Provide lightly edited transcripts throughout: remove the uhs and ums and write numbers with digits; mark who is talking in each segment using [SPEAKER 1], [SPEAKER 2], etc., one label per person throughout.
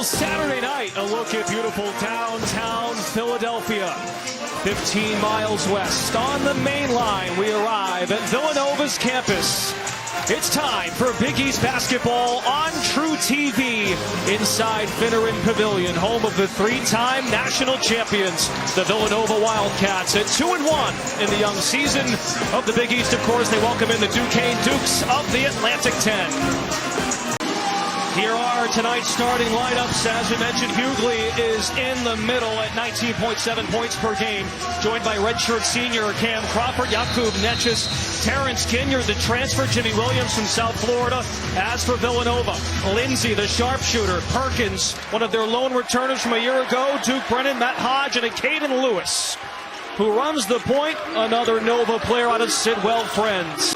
[SPEAKER 1] beautiful Saturday night. A look at beautiful downtown Philadelphia. 15 miles west on the main line, we arrive at Villanova's campus. It's time for Big East basketball on True TV inside Finneran Pavilion, home of the three-time national champions, the Villanova Wildcats, at 2-1 in the young season of the Big East. Of course, they welcome in the Duquesne Dukes of the Atlantic 10. Here are tonight's starting lineups. As we mentioned, Hughley is in the middle at 19.7 points per game, joined by redshirt senior Cam Crawford, Jakub Neches, Terrence Ginyard, the transfer, Jimmy Williams from South Florida. As for Villanova, Lindsay, the sharpshooter, Perkins, one of their lone returners from a year ago, Duke Brennan, Matt Hodge, and a Caden Lewis, who runs the point, another Nova player out of Sidwell Friends.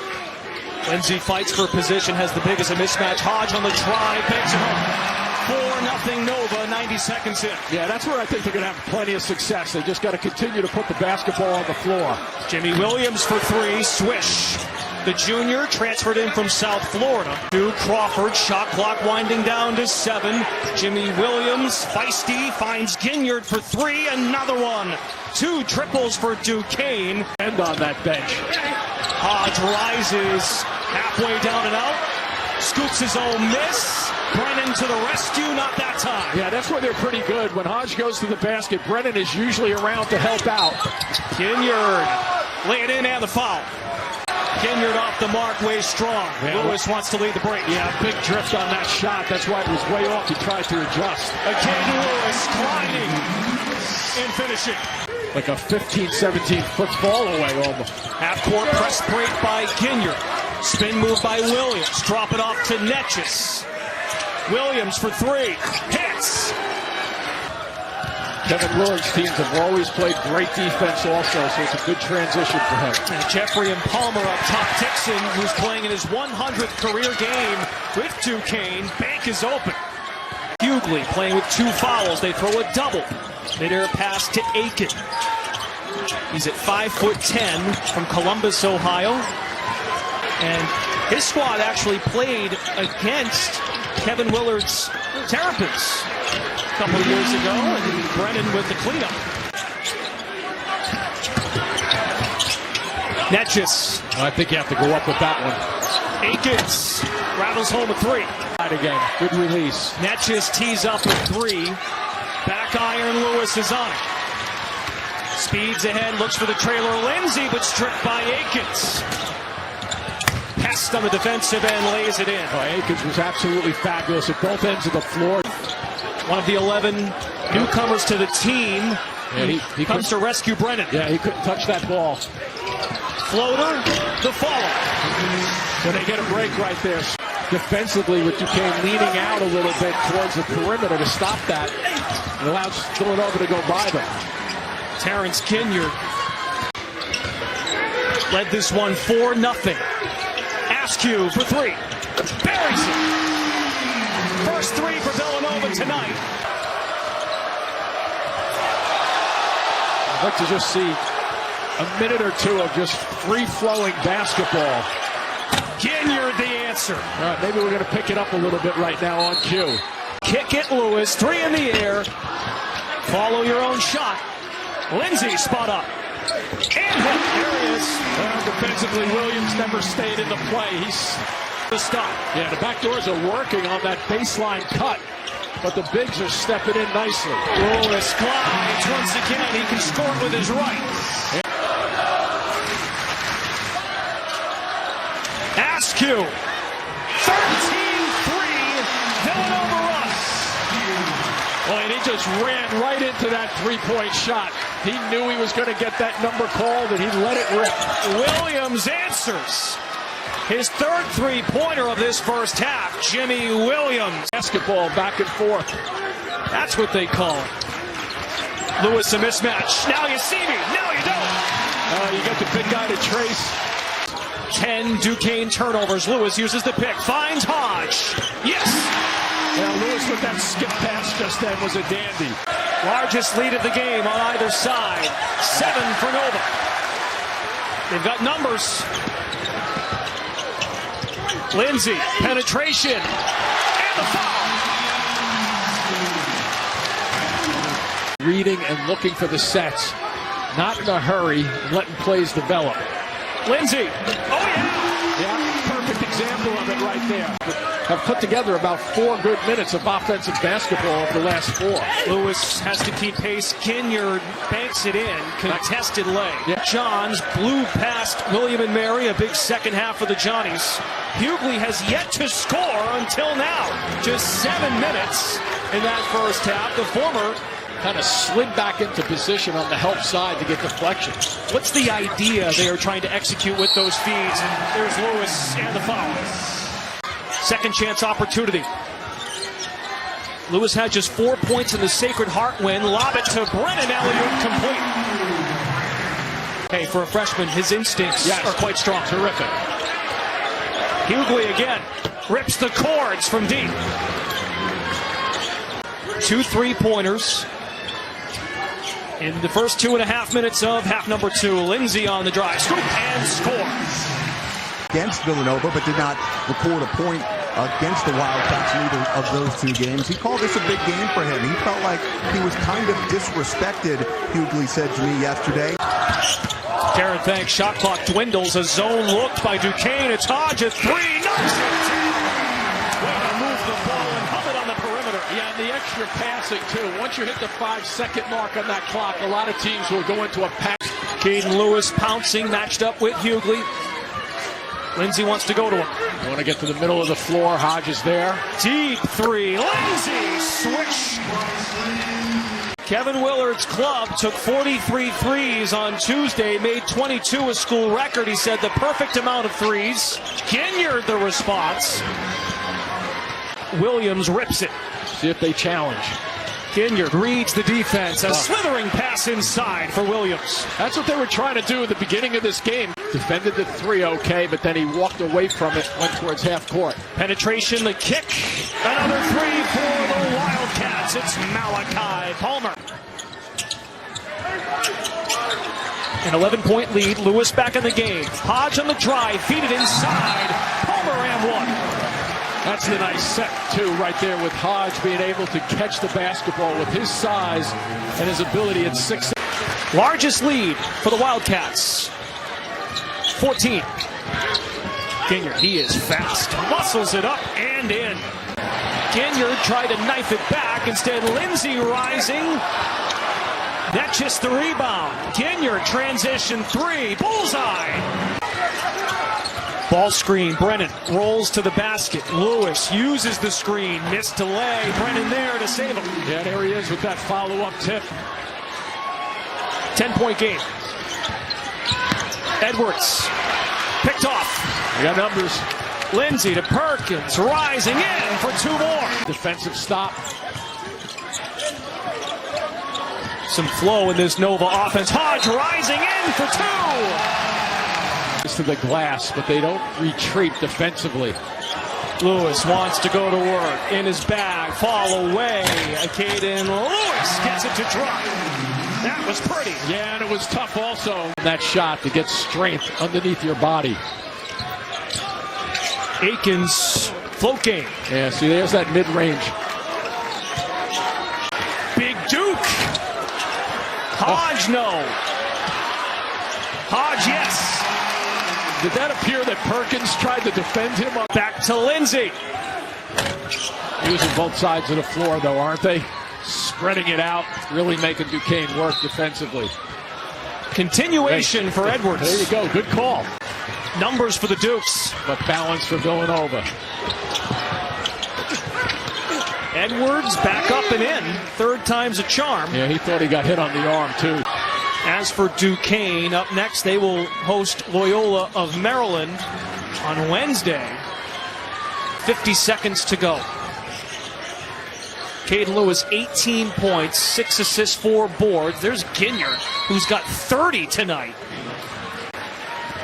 [SPEAKER 1] Lindsay fights for position, has the biggest a mismatch. Hodge on the try, banks it home. 4-0 Nova, 90 seconds in.
[SPEAKER 2] Yeah, that's where I think they're going to have plenty of success. They just got to continue to put the basketball on the floor.
[SPEAKER 1] Jimmy Williams for three, swish. The junior transferred in from South Florida. To Crawford, shot clock winding down to 7. Jimmy Williams, feisty, finds Ginyard for three, another one. 2 triples for Duquesne.
[SPEAKER 2] And on that bench.
[SPEAKER 1] Hodge rises halfway down and out, scoops his own miss. Brennan to the rescue, not that time.
[SPEAKER 2] Yeah, that's where they're pretty good. When Hodge goes to the basket, Brennan is usually around to help out.
[SPEAKER 1] Ginyard, lay it in and the foul. Ginyard off the mark, way strong. Yeah, Lewis wants to lead the break.
[SPEAKER 2] Yeah, big drift on that shot. That's why it was way off. He tried to adjust.
[SPEAKER 1] Again, Lewis gliding and finishing.
[SPEAKER 2] Like a 15, 17-foot fall away almost.
[SPEAKER 1] Half-court press break by Ginyard. Spin move by Williams. Drop it off to Neches. Williams for three. Hits.
[SPEAKER 2] Kevin Willard's teams have always played great defense also, so it's a good transition for him.
[SPEAKER 1] And Jeffrey and Palmer up top. Dixon, who's playing in his 100th career game with Duquesne. Bank is open. Hughley playing with 2 fouls. They throw a double. Mid-air pass to Aiken. He's at 5'10" from Columbus, Ohio. And his squad actually played against Kevin Willard's Terrapins a couple of years ago, and Brennan with the cleanup. Neches.
[SPEAKER 2] I think you have to go up with that one.
[SPEAKER 1] Aikens rattles home a 3.
[SPEAKER 2] Again, good release.
[SPEAKER 1] Neches tees up a 3. Back iron, Lewis is on it. Speeds ahead, looks for the trailer, Lindsay, but stripped by Aikens. Pest on the defensive end, lays it in.
[SPEAKER 2] Oh, Aikens was absolutely fabulous at both ends of the floor.
[SPEAKER 1] One of the 11 newcomers to the team.
[SPEAKER 2] Yeah, he
[SPEAKER 1] comes to rescue Brennan.
[SPEAKER 2] Yeah, he couldn't touch that ball.
[SPEAKER 1] Floater, the follow.
[SPEAKER 2] So they get a break right there. Defensively, with Duquesne leaning out a little bit towards the perimeter to stop that. It allows Villanova to go by them.
[SPEAKER 1] Terrence Ginyard led this one 4-0. Askew for 3. Buries it. First 3 for Villanova tonight.
[SPEAKER 2] I'd like to just see a minute or two of just free-flowing basketball.
[SPEAKER 1] Ginyard the answer.
[SPEAKER 2] All right, maybe we're going to pick it up a little bit right now on cue.
[SPEAKER 1] Kick it, Lewis. 3 in the air. Follow your own shot. Lindsay spot up. And hit. There he is.
[SPEAKER 2] Well, defensively, Williams never stayed in the play. He's
[SPEAKER 1] the stop.
[SPEAKER 2] Yeah, the back doors are working on that baseline cut, but the bigs are stepping in nicely.
[SPEAKER 1] Lewis glides once again. He can score it with his right. Askew. 13-3. Villanova runs.
[SPEAKER 2] Well, and he just ran right into that three-point shot. He knew he was going to get that number called, and he let it rip.
[SPEAKER 1] Williams answers. His third three-pointer of this first half, Jimmy Williams.
[SPEAKER 2] Basketball back and forth.
[SPEAKER 1] That's what they call it. Lewis a mismatch. Now you see me. Now you don't.
[SPEAKER 2] You got the big guy to trace.
[SPEAKER 1] 10 Duquesne turnovers. Lewis uses the pick. Finds Hodge. Yes.
[SPEAKER 2] Yeah, Lewis with that skip pass just then was a dandy.
[SPEAKER 1] Largest lead of the game on either side. 7 for Nova. They've got numbers. Lindsay, penetration, and the foul.
[SPEAKER 2] reading and looking for the sets. Not in a hurry, letting plays develop.
[SPEAKER 1] Lindsay. Oh, yeah.
[SPEAKER 2] Yeah, perfect example of it right there. Have put together about 4 good minutes of offensive basketball over the last 4.
[SPEAKER 1] Lewis has to keep pace. Ginyard banks it in. Contested lay.
[SPEAKER 2] Yeah.
[SPEAKER 1] Johns blew past William and Mary. A big second half for the Johnnies. Hughley has yet to score until now. Just 7 minutes in that first half. The former
[SPEAKER 2] kind of slid back into position on the help side to get deflection.
[SPEAKER 1] What's the idea they are trying to execute with those feeds? And there's Lewis and the foul. Second chance opportunity. Lewis had just 4 points in the Sacred Heart win. Lob it to Brennan. Alley-oop complete. Hey, for a freshman, his instincts are quite strong.
[SPEAKER 2] Terrific.
[SPEAKER 1] Hughley again. Rips the cords from deep. 2 3-pointers. In the first 2.5 minutes of half number 2, Lindsay on the drive. Scoop and score.
[SPEAKER 3] Against Villanova, but did not record a point against the Wildcats in either of those 2 games. He called this a big game for him. He felt like he was kind of disrespected, Hughley said to me yesterday.
[SPEAKER 1] Karen, thanks. Shot clock dwindles. A zone looked by Duquesne. It's Hodge at 3. Knocks it down. Way to move the ball and hum it on the perimeter.
[SPEAKER 2] Yeah, and the extra passing, too. Once you hit the 5-second mark on that clock, a lot of teams will go into a pass.
[SPEAKER 1] Caden Lewis pouncing, matched up with Hughley. Lindsay wants to go to him.
[SPEAKER 2] You want to get to the middle of the floor. Hodge is there.
[SPEAKER 1] Deep 3. Lindsay switch. Kevin Willard's club took 43 threes on Tuesday, made 22 a school record. He said the perfect amount of threes. Ginyard the response. Williams rips it.
[SPEAKER 2] See if they challenge.
[SPEAKER 1] Ginyard reads the defense. A slithering pass inside for Williams.
[SPEAKER 2] That's what they were trying to do at the beginning of this game. Defended the 3 okay, but then he walked away from it, went towards half court.
[SPEAKER 1] Penetration, the kick. Another 3 for the Wildcats. It's Malachi Palmer. An 11-point lead. Lewis back in the game. Hodge on the drive. Feed it inside. Palmer and 1.
[SPEAKER 2] That's the nice set, too, right there with Hodge being able to catch the basketball with his size and his ability at 6.
[SPEAKER 1] Largest lead for the Wildcats. 14. Ginyard, he is fast. Muscles it up and in. Ginyard tried to knife it back. Instead, Lindsay rising. That's just the rebound. Ginyard, transition 3. Bullseye. Ball screen. Brennan rolls to the basket. Lewis uses the screen. Missed delay. Brennan there to save him.
[SPEAKER 2] Yeah, there he is with that follow-up tip.
[SPEAKER 1] 10-point game. Edwards. Picked off.
[SPEAKER 2] We got numbers.
[SPEAKER 1] Lindsay to Perkins. Rising in for 2 more.
[SPEAKER 2] Defensive stop.
[SPEAKER 1] Some flow in this Nova offense. Hodge rising in for 2.
[SPEAKER 2] To the glass, but they don't retreat defensively.
[SPEAKER 1] Lewis wants to go to work. In his bag. Fall away. Caden Lewis gets it to drop. That was pretty.
[SPEAKER 2] Yeah, and it was tough also. That shot to get strength underneath your body.
[SPEAKER 1] Aikens float game.
[SPEAKER 2] Yeah, see, there's that mid-range.
[SPEAKER 1] Big Duke. Hodge, no. Hodge, yes.
[SPEAKER 2] Did that appear that Perkins tried to defend him?
[SPEAKER 1] Back to Lindsay.
[SPEAKER 2] Using both sides of the floor, though, aren't they? Spreading it out, really making Duquesne work defensively.
[SPEAKER 1] Continuation for Edwards.
[SPEAKER 2] There you go, good call.
[SPEAKER 1] Numbers for the Dukes.
[SPEAKER 2] But balance for Villanova.
[SPEAKER 1] Edwards back up and in. 3rd time's a charm.
[SPEAKER 2] Yeah, he thought he got hit on the arm, too.
[SPEAKER 1] As for Duquesne, up next they will host Loyola of Maryland on Wednesday. 50 seconds to go. Caden Lewis, 18 points, 6 assists, 4 boards. There's Ginyard, who's got 30 tonight.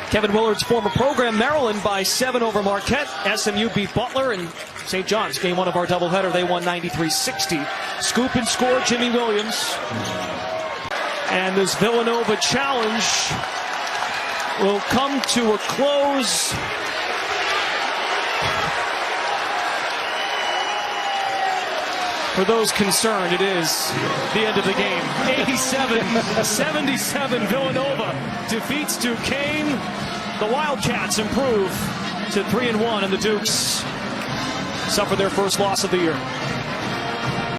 [SPEAKER 1] Kevin Willard's former program, Maryland by 7 over Marquette. SMU beat Butler, and St. John's, game 1 of our doubleheader, they won 93-60. Scoop and score, Jimmy Williams. And this Villanova challenge will come to a close. For those concerned, it is the end of the game. 87-77, Villanova defeats Duquesne. The Wildcats improve to 3-1, and the Dukes suffer their first loss of the year.